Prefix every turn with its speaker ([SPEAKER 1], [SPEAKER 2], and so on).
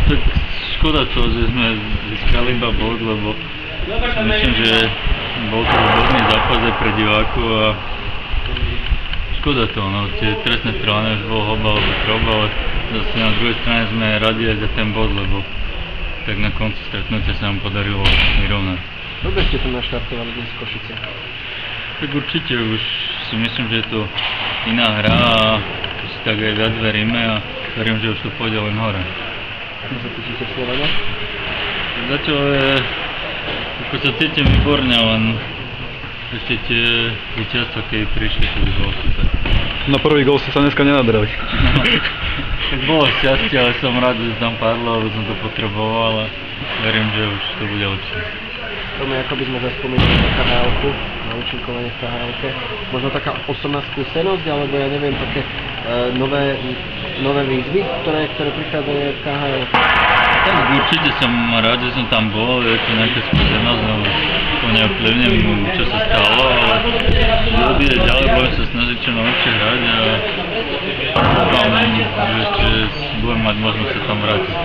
[SPEAKER 1] tak škoda to, že sme získali iba bod, lebo myslím, že bol to výborný zápas aj pre divákov a škoda to, no, tie trestné strany už bol hoba alebo troba, ale zase na druhej strane sme radi aj za ten bod, lebo tak na konci stretnutia sa nám podarilo vyrovnať.
[SPEAKER 2] Dobre ste tu naštartovali dnes v Košice.
[SPEAKER 1] Tak určite už si myslím, že je to iná hra a si tak aj viac veríme a verím, že už to pôjde len hore.
[SPEAKER 2] Ako sa cítite v Slovene?
[SPEAKER 1] Zatiaľ je, ako sa cítim výborne, len ešte tie víťazstva, keď prišli, to by bolo super.
[SPEAKER 3] Na prvý gól ste sa dneska nenadrali.
[SPEAKER 1] No, tak bolo šťastie, ale som rád, že tam padlo, lebo som to potreboval a verím, že už to bude lepšie.
[SPEAKER 2] Tomu, ako by sme zaspomínali na KHL-ku, na účinkovanie v KHL-ke. Možno taká osobná skúsenosť, alebo ja neviem, také nové výzvy, ktoré prichádzajú v KHL.
[SPEAKER 1] Tak určite som rád, že som tam bol, je to nejaká skúsenosť, no to neovplyvním, čo sa stalo, ale bude ďalej, budem sa snažiť čo najlepšie hrať a dúfam, že ešte budem mať možnosť sa tam vrátiť.